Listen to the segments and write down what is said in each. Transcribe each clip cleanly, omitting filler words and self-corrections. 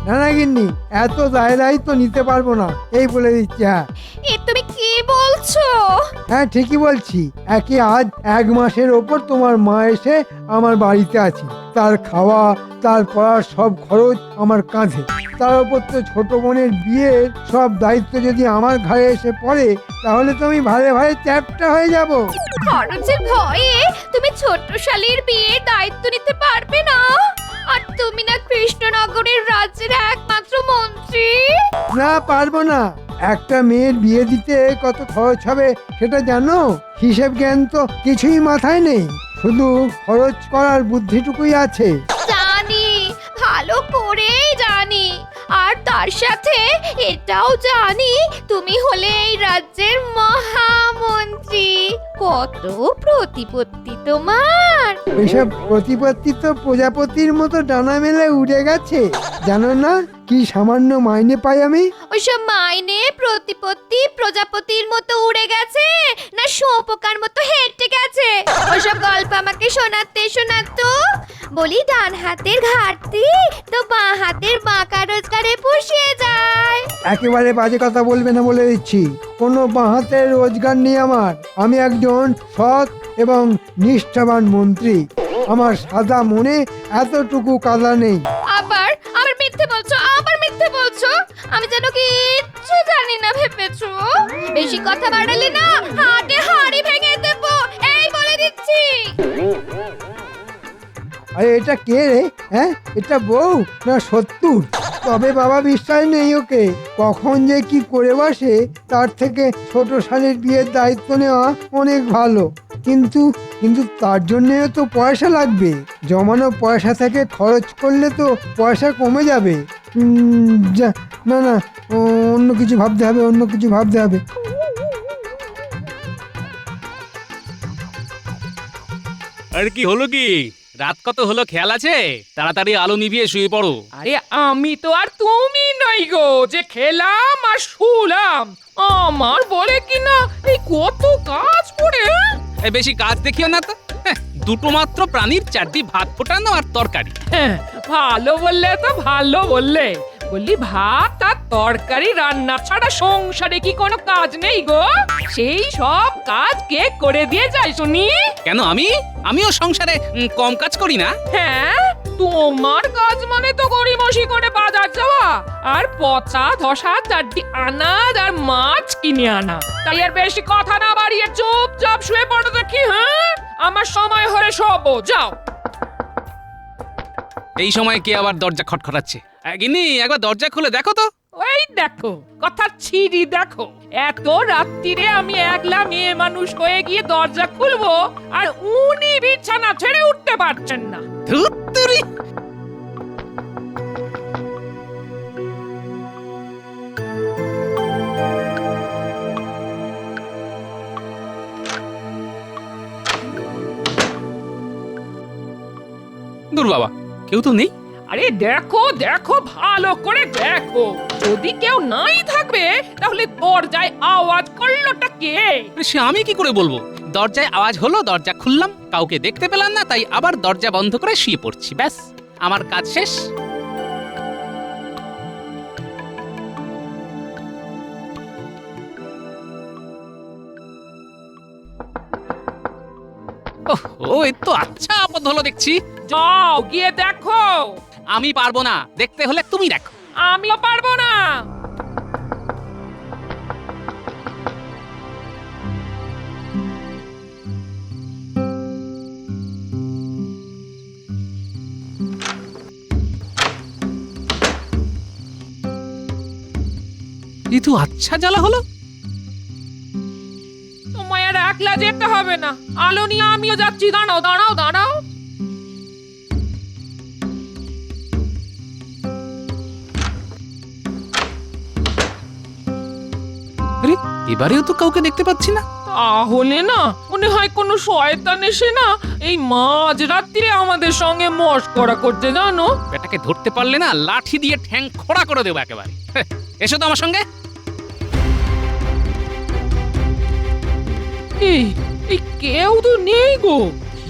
না না গিন্নি, এত দায় দায়িত্ব নিতে পারবো না, এই বলে দিচ্ছি। হ্যাঁ এ তুমি কি বলছো? হ্যাঁ ঠিকই বলছি। একে আজ 1 মাসের ওপর তোমার মা এসে আমার বাড়িতে আছে। তার খাওয়া, তার পড়ার সব খরচ আমার কাঁধে। তার উপর তো ছোট বোনের বিয়ের সব দায়িত্ব যদি আমার ঘাড়ে এসে পড়ে, তাহলে তো আমি ভারে ভারে চ্যাপ্টা হয়ে যাব। খরচের ভয়ে তুমি ছোট্ট শালীর বিয়ের দায়িত্ব নিতে পারবে না? আর তুমি না কৃষ্ণনগরের রাজ্যের একমাত্র মন্ত্রী। না, পারবো না। একটা মেয়ের বিয়ে দিতে কত খরচ হবে সেটা জানো? হিসেব জ্ঞান তো কিছুই মাথায় নেই, শুধু খরচ করার বুদ্ধিটুকুই আছে। জানি, ভালো করেই জানি। আর তার সাথে এটাও জানি তুমি হলে এই রাজ্যের মহামন্ত্রী। কত প্রতিপত্তি তোমার। ওইসব প্রতিপত্তি তো প্রজাপতির মতো ডানা মেলে উড়ে গেছে। জানো না কি সামান্য মাইনে পাই আমি? ওইসব মাইনে প্রতিপত্তি প্রজাপতির মতো উড়ে গেছে না শুঁয়োপোকার মতো হেঁটে গেছে? ওইসব গল্প আমাকে শোনাতে শোনাতো। বলি ডান হাতের ঘাটতি তো বাঁ হাতের বাঁকা রোজগারে পুষিয়ে যায়। একেবারে বাজে কথা বলবে না বলে দিচ্ছি। কোনো বাঁহাতের রোজগার নেই আমার। আমি একজন সৎ এবং নিষ্ঠাবান মন্ত্রী। আমার সাদা মনে এতটুকু কাদা নেই। আবার আবার মিথ্যে বলছো, আবার মিথ্যে বলছো। আমি যেন কিচ্ছু জানি না ভেবেছো। বেশি কথা বাড়ালে না হাটে হাড়ি ভেঙে দেবো, এই বলে দিচ্ছি। আরে এটা কে রে? হ্যাঁ, এটা বউ না সত্তর? তবে বাবা বিশ্বাস নেই ওকে, কখন যে কি করে বসে। তার থেকে ছোট শালীর বিয়ের দায়িত্ব নেওয়া অনেক ভালো। কিন্তু কিন্তু তার জন্যেও তো পয়সা লাগবে। জমানো পয়সা থেকে খরচ করলে তো পয়সা কমে যাবে। না না, অন্য কিছু ভাবতে হবে, অন্য কিছু ভাবতে হবে। আর কি হলো কি? রাত কত হলো খেয়াল আছে? তাড়াতাড়ি আলো নিভিয়ে শুয়ে পড়ো। আরে আমি তো আর তুমি নই গো যে খেলাম আর শুলাম। আমার বলে কিনা এই কত কাজ পড়ে। এই বেশি কাজ দেখিও না তো। দুটো মাত্র প্রাণীর 4টি ভাত ফোটানো আর তরকারি। হ্যাঁ, ভালো বললে তো ভালো বললে। বললি ভাত আর তরকারি রান্না ছাড়া সংসারে কি কোনো কাজ নেই গো? সেই সব কাজ কে করে দিয়ে যায় শুনি? কেন আমিও সংসারে কম কাজ করি না? হ্যাঁ, তোমার কাজ মানে তো গড়িমসি করে বাজার যাওয়া আর পচা ধসা 4টি আনাজ আর মাছ কিনে আনা। তাই আর বেশি কথা না বাড়িয়ে চুপচাপ শুয়ে পড়ো দেখি। হ্যাঁ, আমার সময় হলে শোবো, যাও। এই সময় কে আবার দরজা খটখটাচ্ছে? গিন্নি, একবার দরজা খুলে দেখো তো। ওই দেখো, কথা ছিড়ি দেখো। এত রাত্রিরে আমি একলা মেয়ে মানুষ হয়ে গিয়ে দরজা খুলবো আর উনি বিছানা ছেড়ে উঠতে পারছেন না। ধুত্তুরি। দূর বাবা, কেউ তো নেই। আরে দেখো দেখো, ভালো করে দেখো। যদি কেউ নাই থাকবে তাহলে দরজায় আওয়াজ করলোটা কে? সে আমি কি করে বলবো? দরজায় আওয়াজ হলো, দরজা খুললাম, কাউকে দেখতে পেলাম না, তাই আবার দরজা বন্ধ করে শুয়ে পড়ছি। ব্যাস, আমার কাজ শেষ। ও, এ তো আচ্ছা আপদ হলো দেখছি। যাও গিয়ে দেখো। আমি পারবো না, দেখতে হলে তুমি দেখো। আমিও পারবো না। এ তো আচ্ছা জ্বালা হলো। তোমায় আর একলা যেতে হবে না, আলো নিয়ে আমিও যাচ্ছি। দাঁড়াও দাঁড়াও দাঁড়াও। আরে, এবারেও তো কাউকে দেখতে পাচ্ছি না। তাহলে না মনে হয় কোনো শয়তান এসে না এই মাঝ রাত্রিরে আমাদের সঙ্গে মশকরা করছে, জানো? বেটাকে ধরতে পারলে না লাঠি দিয়ে ঠ্যাং খোড়া করে দেবো একেবারে। এসো তো আমার সঙ্গে। এই এই কেউ তো নেই গো।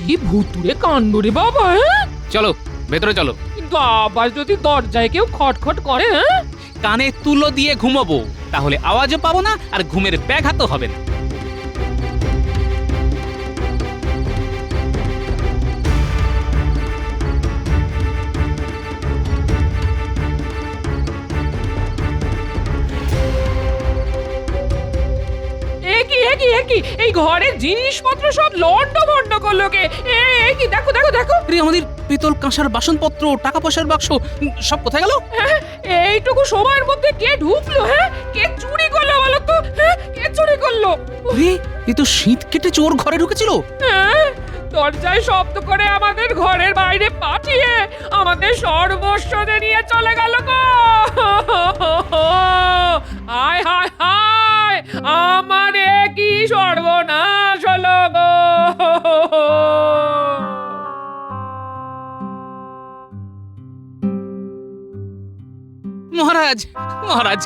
কি ভুতুরে কাণ্ড রে বাবা। হ্যাঁ, চলো ভেতরে চলো। কিন্তু আবার যদি দরজায় কেউ খটখট করে, হ্যাঁ? কানে তুলো দিয়ে ঘুমাবো, তাহলে আওয়াজও পাবো না আর ঘুমের ব্যাঘাতও হবে না। এ কি এই ঘরের জিনিসপত্র সব লন্ডভন্ড করলো কে? এ কি, দেখো দেখো দেখো। আরে আমাদের পিতল কাঁসার বাসনপত্র, টাকা পয়সার বাক্স সব কোথায় গেল? হ্যাঁ, এইটুকু সময়ের মধ্যে কে ঢুকলো? হ্যাঁ, কে চুরি করলো বলো তো? হ্যাঁ, কে চুরি করলো? আরে এ তো শীত কেটে চোর ঘরে ঢুকেছিল। হ্যাঁ, দরজায় শব্দ করে আমাদের ঘরের বাইরে পাঠিয়ে আমাদের সর্বস্ব নিয়ে চলে গেল গো। হায় হায় হায়, আমার এ কি সর্বনাশ হলো গো। মহারাজ, মহারাজ,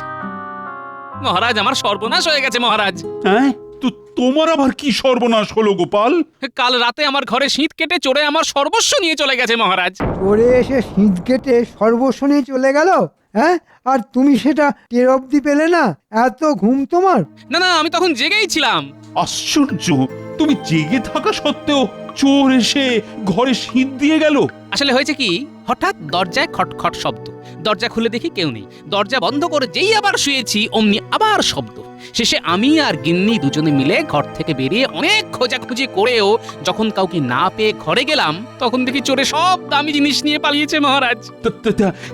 মহারাজ, আমার সর্বনাশ হয়ে গেছে মহারাজ। হ্যাঁ, তো তোমার আবার কি সর্বনাশ হলো গোপাল? কাল রাতে আমার ঘরে শীত কেটে চোরে আমার সর্বস্ব নিয়ে চলে গেছে মহারাজ। চড়ে এসে শীত কেটে সর্বস্ব নিয়ে চলে গেল, হ্যাঁ? আর তুমি সেটা টের অব্দি পেলে না? এত ঘুম তোমার? না না, আমি তখন জেগেই ছিলাম। আশ্চর্য, তুমি জেগে থাকা সত্ত্বেও চোর এসে ঘরে শীত দিয়ে গেল। আসলে হয়েছে কি, হঠাৎ দরজায় খটখট শব্দ, দরজা খুলে দেখি কেউ নেই। দরজা বন্ধ করে যেই আবার শুয়েছি অমনি আবার শব্দ। শেষে আমি আর গিন্নি দুজনে মিলে ঘর থেকে বেরিয়ে অনেক খোঁজাখুঁজি করেও যখন কাউকে না পেয়ে ঘরে গেলাম, তখন দেখি চোরে সব দামি জিনিস নিয়ে পালিয়েছে মহারাজ।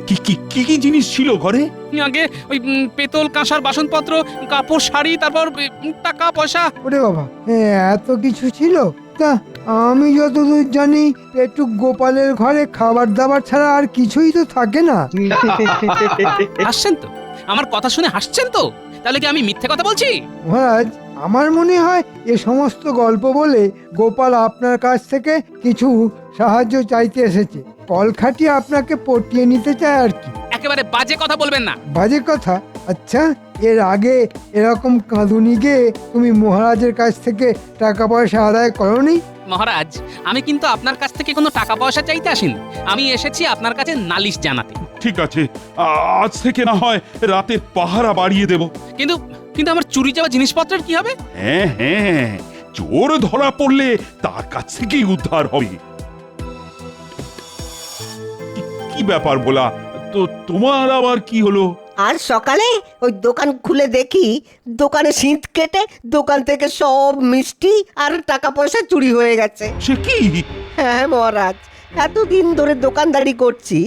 কি কি কি কি জিনিস ছিল ঘরে? আগে ওই পেতল কাঁসার বাসনপত্র, কাপড়, শাড়ি, তারপর টাকা পয়সা। ওরে বাবা, এত কিছু ছিল? তা আমি যতদূর জানি একটু গোপালের ঘরে খাবার দাবার ছাড়া আর কিছুই তো থাকে না। হাসছেন তো? আমার কথা শুনে হাসছেন তো? তাহলে কি আমি মিথ্যে কথা বলছি? মহারাজ, আমার মনে হয় এ সমস্ত গল্প বলে গোপাল আপনার কাছ থেকে কিছু সাহায্য চাইতে এসেছে। কল খাটিয়ে আপনাকে পটিয়ে নিতে চায় আর কি। একেবারে বাজে কথা বলবেন না। বাজে কথা? আচ্ছা, এর আগে এরকম কাঁদুনি গিয়ে তুমি মহারাজের কাছ থেকে টাকা পয়সা আদায় করনি? মহারাজ, আমি কিন্তু আপনার কাছ থেকে কোনো টাকা পয়সা চাইতে আসিনি। আমি এসেছি আপনার কাছে নালিশ জানাতে। ঠিক আছে, আজ থেকে না হয় রাতের পাহারা বাড়িয়ে দেব। কিন্তু কিন্তু আমার চুরি যাওয়া জিনিসপত্রের কি হবে? হ্যাঁ হ্যাঁ, চোর ধরা পড়লে তার কাছ থেকেই উদ্ধার হবে। কি ব্যাপার বলা তো, তোমার আবার কি হলো? আর সকালে ওই দোকান খুলে দেখি দোকানে শীত কেটে দোকান থেকে সব মিষ্টি আর টাকা পয়সা চুরি হয়ে গেছে। সে কি? হ্যাঁ মহারাজ, এতদিন ধরে দোকানদারি করছি,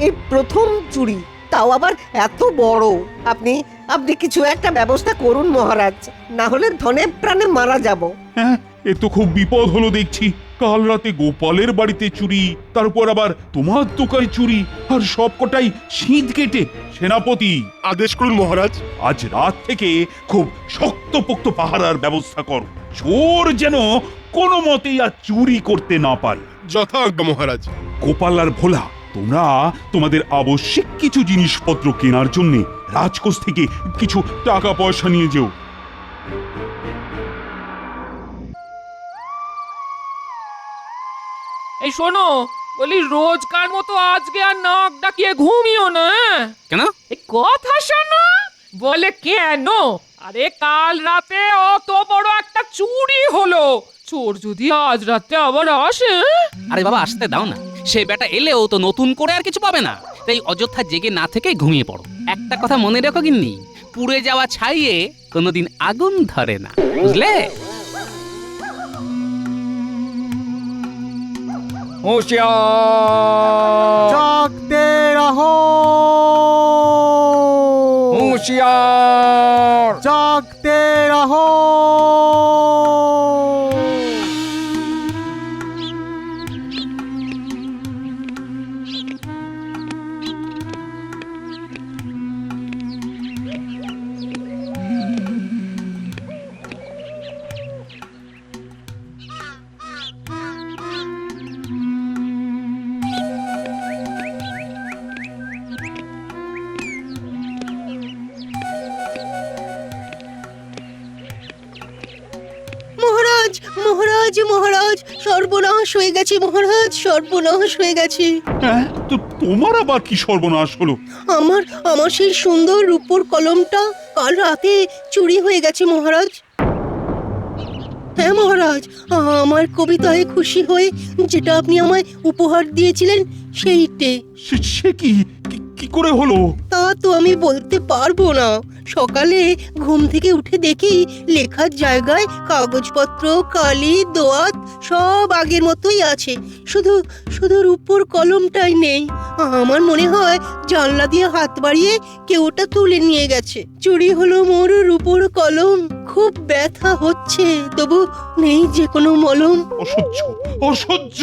এই প্রথম চুরি, তাও আবার এত বড়। আপনি আপনি কিছু একটা ব্যবস্থা করুন মহারাজ, না হলে ধনে প্রাণে মারা যাব। হ্যাঁ, এ তো খুব বিপদ হলো দেখছি। কাল রাতে গোপালের বাড়িতে চুরি, তারপর আবার তোমার দোকানে চুরি, আর সবকটাই শীত কেটে। সেনাপতি, আদেশ করুন মহারাজ। আজ রাত থেকে খুব শক্তপোক্ত পাহারার ব্যবস্থা করো, চোর যেন কোনো মতেই আর চুরি করতে না পারে। যথাজ্ঞা মহারাজ। গোপাল আর ভোলা, তোমরা তোমাদের আবশ্যিক কিছু জিনিসপত্র কেনার জন্য রাজকোষ থেকে কিছু টাকা পয়সা নিয়ে যেও। এই শোনো, বলি রোজকার মতো আজকে আর নাক ডাকিয়ে ঘুমিও না। হ্যাঁ? কেন? এই কথা শোনো। বলে কেন? আরে কাল রাতে অত বড় একটা চুরি হলো, চোর যদি আজ রাতে আবার আসে। আরে বাবা, আসতে দাও না। সে বেটা এলেও তো নতুন করে আর কিছু পাবে না, তাই অযথা জেগে না থেকে ঘুমিয়ে পড়ো। একটা কথা মনে রেখো গিন্নি, পুড়ে যাওয়া ছাইয়ে কোনোদিন আগুন ধরে না, বুঝলে? होशियार जागते रहो, होशियार जागते रहो। সর্বনাশ হয়ে গেছে মহারাজ, সর্বনাশ হয়ে গেছে। হ্যাঁ, তো তোমার আবার কি সর্বনাশ হলো? আমার আমার সেই সুন্দর রূপোর কলমটা কাল রাতে চুরি হয়ে গেছে মহারাজ। হ্যাঁ মহারাজ, আমার কবিতায় খুশি হয়ে যেটা আপনি আমায় উপহার দিয়েছিলেন সেইটে। সে কি কি করে হলো? তা তো আমি বলতে পারবো না। সকালে ঘুম থেকে উঠে দেখি লেখার জায়গায় কাগজপত্র, কালি, দোয়াত সব আগের মতোই আছে, শুধু শুধু রূপোর কলমটাই নেই। আমার মনে হয় জানলা দিয়ে হাত বাড়িয়ে কেউ ওটা তুলে নিয়ে গেছে। চুরি হলো মোর রূপোর কলম, খুব ব্যথা হচ্ছে, তবু নেই যে কোনো মলম। অসহ্য, অসহ্য!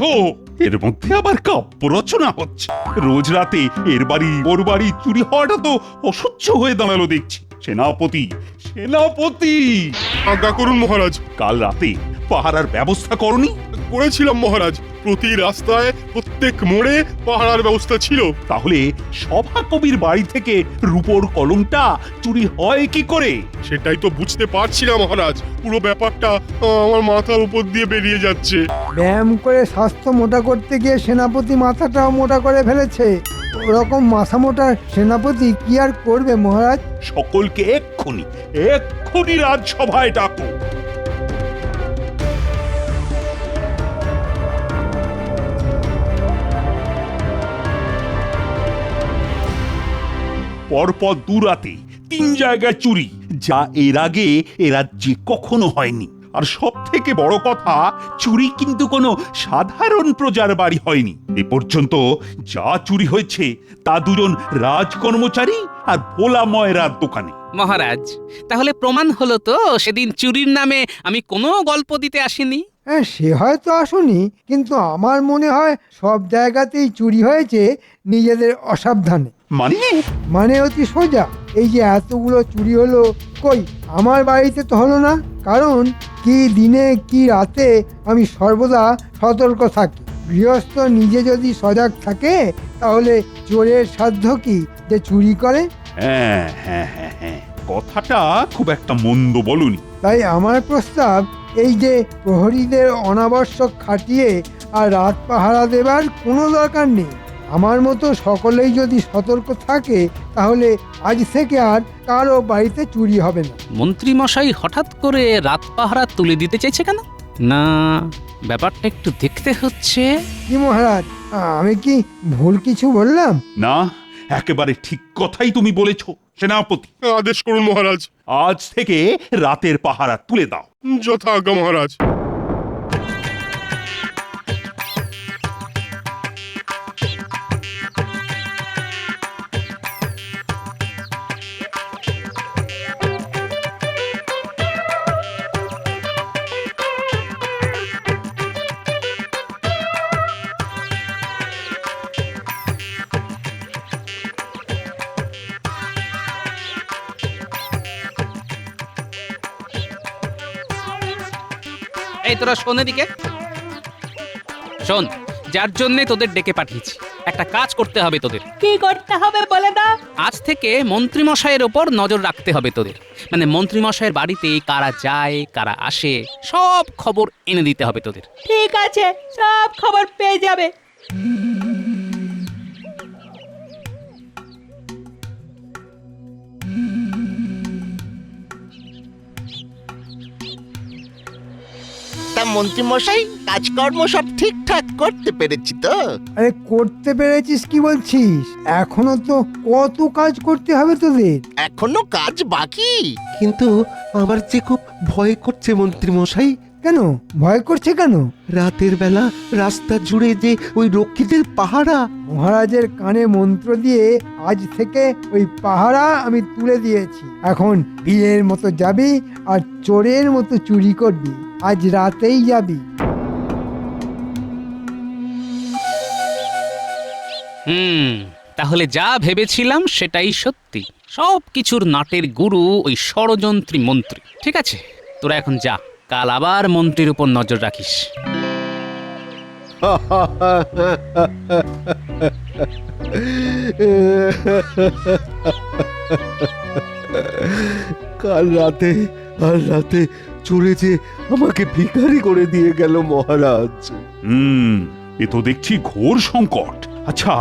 এর মধ্যে আবার কাব্য রচনা হচ্ছে। রোজ রাতে এর বাড়ি ওর বাড়ি চুরি হওয়াটা তো অসহ্য হয়ে দাঁড়ালো দেখছি। সেনাপতি, সেনাপতি! আজ্ঞা করুন মহারাজ। কাল রাতে পাহারার ব্যবস্থা করনি? করেছিলাম মহারাজ, প্রতি রাস্তায় প্রত্যেক মোড়ে পাহারার ব্যবস্থা ছিল। তাহলে সভা কবির বাড়ি থেকে রূপোর কলমটা চুরি হয় কি করে? সেটাই তো বুঝতে পারছি না মহারাজ, পুরো ব্যাপারটা আমার মাথার উপর দিয়ে বেরিয়ে যাচ্ছে। ব্যায়াম করে স্বাস্থ্য মোটা করতে গিয়ে সেনাপতি মাথাটাও মোটা করে ফেলেছে। ওরকম মাথা মোটা সেনাপতি কি আর করবে মহারাজ? সকলকে এক্ষুনি এক্ষুনি রাজসভায় ডাকো। পরপর দুরাতে 3 জায়গায় চুরি, যা এর আগে এ রাজ্যে কখনো হয়নি। আর সব থেকে বড় কথা, চুরি কিন্তু কোনো সাধারণ প্রজার বাড়ি হয়নি। এ পর্যন্ত যা চুরি হয়েছে তা 2জন রাজকর্মচারী আর ভোলা ময়রার দোকানে। মহারাজ, তাহলে প্রমাণ হলো তো সেদিন চুরির নামে আমি কোনো গল্প দিতে আসিনি? হ্যাঁ, সে হয়তো আসুনি, কিন্তু আমার মনে হয় সব জায়গাতেই চুরি হয়েছে নিজেদের অসাবধানে। মানে অতি সোজা, এই যে এতগুলো চুরি হলো, কই আমার বাড়িতে তো হলো না। কারণ কি দিনে কি রাতে আমি সর্বদা সতর্ক থাকি। গৃহস্থ নিজে যদি সজাগ থাকে তাহলে চোরের সাধ্য কি যে চুরি করে? হ্যাঁ হ্যাঁ হ্যাঁ হ্যাঁ, কথাটা খুব একটা মন্দ বলুনি। তাই আমার প্রস্তাব, এই যে প্রহরীদের অনাবশ্যক খাটিয়ে আর রাত পাহারা দেবার কোনো দরকার নেই। আমার মতো সকলেই যদি সতর্ক থাকে তাহলে আজ থেকে আর কারো বাড়িতে চুরি হবে না। মন্ত্রী মশাই হঠাৎ করে রাত পাহারা তুলে দিতে চাইছে কেন? না, ব্যাপারটা একটু দেখতে হচ্ছে। কি মহারাজ, আমি কি ভুল কিছু বললাম? না, একেবারে ঠিক কথাই তুমি বলেছ সেনাপতি। আদেশ করুন মহারাজ। আজ থেকে রাতের পাহারা তুলে দাও। যথা আজ্ঞা মহারাজ। এই তোরা শোন এদিকে, শোন, যার জন্য তোদের ডেকে পাঠিয়েছি একটা কাজ করতে হবে তোদের। কি করতে হবে বলে দাও। আজ থেকে মন্ত্রী মশাইয়ের ওপর নজর রাখতে হবে তোদের। মানে মন্ত্রী মশাইয়ের বাড়িতে কারা যায় কারা আসে সব খবর এনে দিতে হবে তোদের। ঠিক আছে, সব খবর পেয়ে যাবে। তা মন্ত্রী মশাই, কাজকর্ম সব ঠিকঠাক করতে পেরেছি তো? আরে করতে পেরেছিস কি বলছিস? এখনো তো কত কাজ করতে হবে তোদের। এখনো কাজ বাকি। কিন্তু আমার যে খুব ভয় করছে মন্ত্রী মশাই। কেন ভয় করছে কেন? রাতের বেলা রাস্তা জুড়ে যে ওই রক্ষীদের পাহারা। মহারাজের কানে মন্ত্র দিয়ে আজ থেকে ওই পাহারা আমি তুলে দিয়েছি। এখন বীরের মতো যাবি আর চোরের মতো চুরি করবি। আজ রাতেই যাবি। তাহলে যা ভেবেছিলাম সেটাই সত্যি। সব কিছুর নাটের গুরু ওই ষড়যন্ত্রী মন্ত্রী। ঠিক আছে, তোরা এখন যা, কাল আবার মন্ত্রীর উপর নজর রাখিস। কাল রাতে চলে যে আমাকে ভিখারি করে দিয়ে গেল মহারাজ। এ তো দেখছি ঘোর সংকট। আচ্ছা,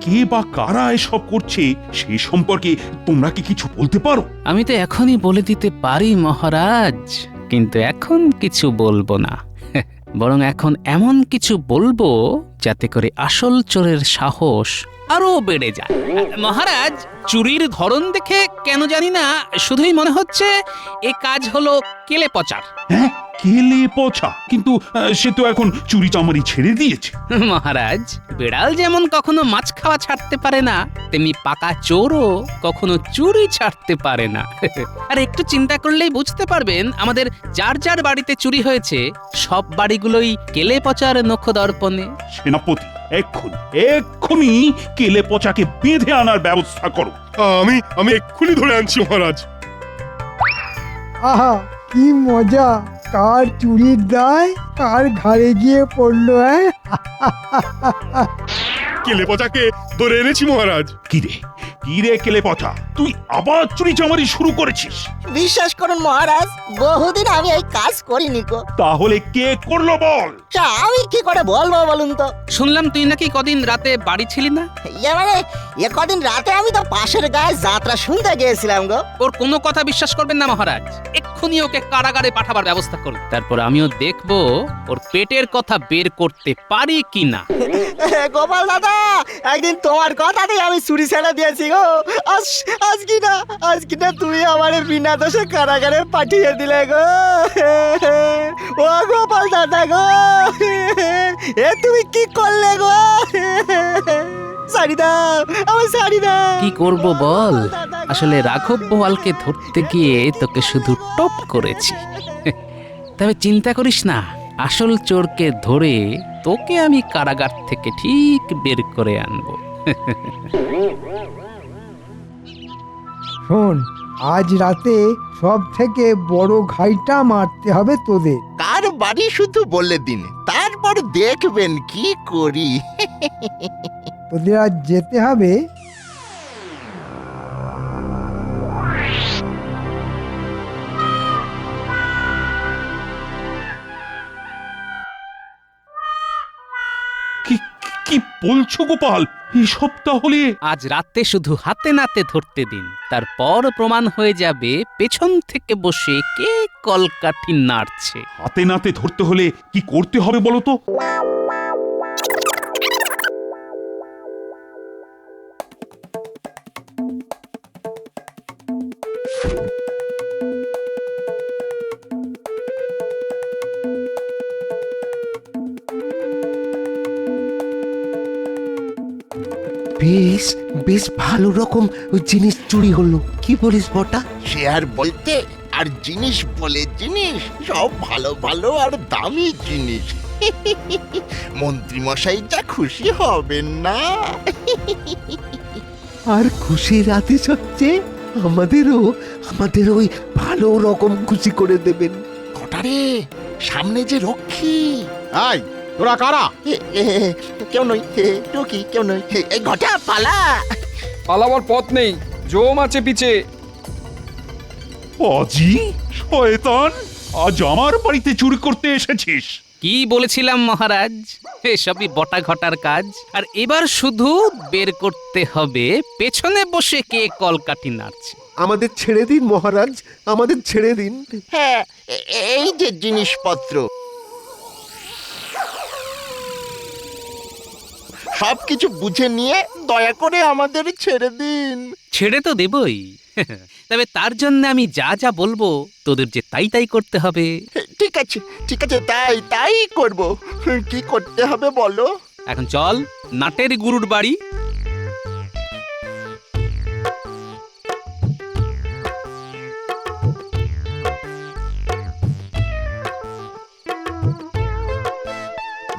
কে বা কারা এসব করছে সেই সম্পর্কে তোমরা কি কিছু বলতে পারো? আমি তো এখনই বলে দিতে পারি মহারাজ, কিন্তু এখন কিছু বলবো না। বরং এখন এমন কিছু বলবো যাতে করে আসল চোরের সাহস আরো বেড়ে যায়। মহারাজ, চুরির ধরন দেখে কেন জানি না শুধুই মনে হচ্ছে এ কাজ হলো কেলে পচার। হ্যাঁ, কেলে পচা? কিন্তু সে তো এখন চুরি চামারি ছেড়ে দিয়েছে। মহারাজ, বিড়াল যেমন কখনো মাছ খাওয়া ছাড়তে পারে না, তেমনি পাকা চোরও কখনো চুরি ছাড়তে পারে না। আর একটু চিন্তা করলেই বুঝতে পারবেন, আমাদের যার যার বাড়িতে চুরি হয়েছে সব বাড়িগুলোই কেলে পচার নখদর্পণে। সেনাপতি, এক্ষুনি কেলে পচাকে বেঁধে আনার ব্যবস্থা করো। আমি এক্ষুনি ধরে আনছি মহারাজ। আহা, কি মজা! কার চুরির দায় কার ঘাড়ে গিয়ে পড়লো, হ্যাঁ? কেলে পচাকে ধরে এনেছি মহারাজ। কিরে কেলে পচা, তুই আবার চুরি চামারি শুরু করেছিস? বিশ্বাস করুন মহারাজ, বহুদিন আমি এই কাজ করিনি গো। তাহলে কে করলো বল? আমি কি করে বলবো বলুন তো? শুনলাম তুই নাকি কদিন রাতে বাড়ি ছিলি না। মানে কদিন রাতে আমি তো পাশের গায়ে যাত্রা শুনতে গিয়েছিলাম গো। ওর কোনো কথা বিশ্বাস করবেন না মহারাজ, এক্ষুনি ওকে কারাগারে পাঠাবার ব্যবস্থা করুন। তারপর আমিও দেখবো ওর পেটের কথা বের করতে পারি কিনা। গোপাল দাদা, একদিন তোমার কথাতেই আমি চুরি ছেড়ে দিয়েছি গো। আজ কি না তুমি আমার বিনা দোষে কারাগারে পাঠিয়ে দিলে গো। ও গোপাল দাদা গো, এ তুমি কি করলে গো? ছাড়ি দাও, আমার ছাড়ি দাও। কি করব বল, আসলে রাঘব বোয়ালকে ধরতে গিয়ে তোকে শুধু টপ করেছি। তবে চিন্তা করিস না, আসল চোরকে ধরে তোকে আমি কারাগার থেকে ঠিক বের করে আনবো। শোন, আজ রাতে সব থেকে বড় ঘাইটা মারতে হবে তোদের। কার বাড়ি শুধু বলে দিন, তারপর দেখবেন কি করি। তোদের আজ যেতে হবে কি বলছো গোপাল? এসব তাহলে আজ রাতে শুধু হাতে নাতে ধরতে দিন, তারপর প্রমাণ হয়ে যাবে পেছন থেকে বসে কে কলকাঠি নাড়ছে। হাতে নাতে ধরতে হলে কি করতে হবে বলো তো? বেশ বেশ ভালো রকম জিনিস চুরি হলো, কি বলিস বটা? সে আর বলতে, আর জিনিস বলে জিনিস, সব ভালো ভালো আর দামি জিনিস। মন্ত্রী মশাই যা খুশি হবেন না। আর খুশির রাতে হচ্ছে আমাদের ওই ভালো রকম খুশি করে দেবেন। কটারে সামনে যে রক্ষী। এই তোরা কারা? কেউ নই, টুকি কেউ নই। এই ঘটা পালা। পালাবার পথ নেই, জম আছে পিছে। অজি শয়তান, আজ আমার বাড়িতে চুরি করতে এসেছিস? কি বলেছিলাম মহারাজ, এসবই বটা ঘটার কাজ। আর এবার শুধু বের করতে হবে পেছনে বসে কে কলকাঠি নাড়ছে। আমাদের ছেড়ে দিন মহারাজ, আমাদের ছেড়ে দিন। হ্যাঁ, এই যে জিনিসপত্র সবকিছু বুঝে নিয়ে দয়া করে আমাদের ছেড়ে দিন। ছেড়ে তো দেবই, তবে তার জন্য আমি যা যা বলবো তোদের যে তাই তাই করতে হবে। ঠিক আছে, তাই করব। কি করতে হবে বলো? এখন চল নাটের গুরুর বাড়ি।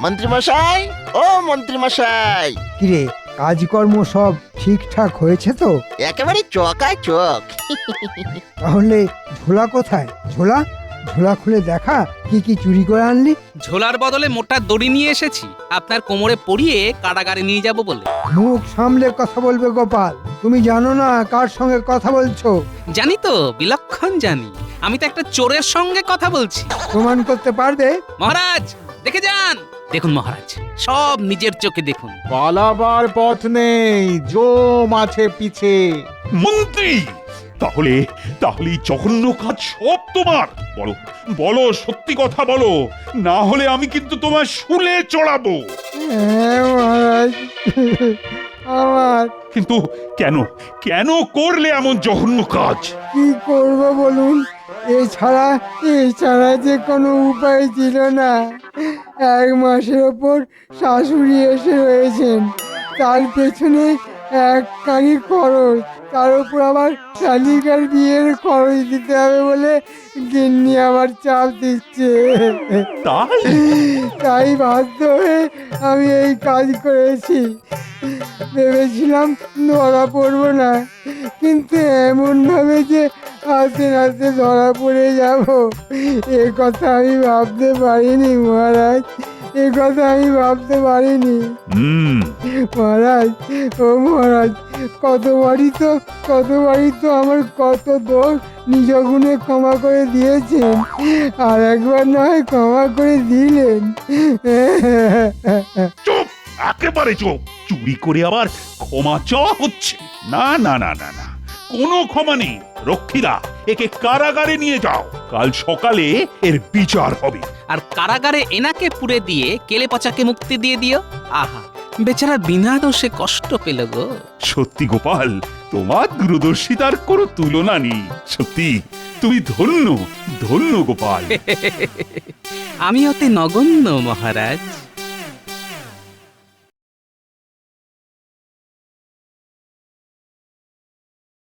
মন্ত্রীমশাই, ও মন্ত্রীমশাই। কিরে, কাজকর্ম সব ঠিকঠাক হয়েছে তো? একেবারে চকাচক। তাহলে ঝোলা কোথায়? ঝোলা খুলে দেখা কি কি চুরি করে আনলি। ঝোলার বদলে মোটা দড়ি নিয়ে এসেছি, আপনার কোমরে পরিয়ে কারাগারে নিয়ে যাব বলে। মুখ সামলে কথা বলবে গোপাল, তুমি জানো না কার সঙ্গে কথা বলছো? জানি তো, বিলক্ষণ জানি। আমি তো একটা চোরের সঙ্গে কথা বলছি। প্রমাণ করতে পারবে? মহারাজ দেখে যান। দেখুন মহারাজ, সব নিজের চোখে দেখুন। পালাবার পথ নেই, জম আছে পিছে। মন্ত্রী, তাহলে তাহলে এই জঘন্য কাজ সব তোমার? বলো বলো, সত্যি কথা বলো, না হলে আমি কিন্তু তোমার শুলে চড়াবো। হ্যাঁ মহারাজ, আমার। কিন্তু কেন কেন করলে এমন জঘন্য কাজ? কি করব বলুন, এছাড়া যে কোনো উপায় ছিল না। 1 মাসের ওপর শাশুড়ি এসে রয়েছেন, তার পেছনে 1 কানি খরচ, তার উপর আবার শালিকার বিয়ের খরচ দিতে হবে বলে গিন্নি আবার চাপ দিচ্ছে। তাই বাধ্য হয়ে আমি এই কাজ করেছি। ভেবেছিলাম ধরা পড়বো না, কিন্তু এমন ভাবে যে হাতে নাতে ধরা পড়ে যাব, এ কথা আমি ভাবতে পারিনি মহারাজ, এ কথা আমি ভাবতে পারিনি। মহারাজ, ও মহারাজ, কতবারই তো আমার কত দোষ নিজ গুণে ক্ষমা করে দিয়েছেন, আর একবার নয় ক্ষমা করে দিলেন। চুপ, একেবারে চুপ। চুরি করে আবার ক্ষমা চাওয়া হচ্ছে? না না না না না, কোনো ক্ষমা নেই। রক্ষীরা, একে কারাগারে নিয়ে যাও, কাল সকালে এর বিচার হবে। আর কারাগারে এনাকে পুরে দিয়ে কেলে পচাকে মুক্তি দিয়ে দিও। আহা, বেচারা বিনা দোষে কষ্ট পেল গো। সত্যি গোপাল, তোমার দূরদর্শিতার কোনো তুলনা নেই। সত্যি তুমি ধন্য, ধন্য গোপাল। আমি অতি নগণ্য মহারাজ।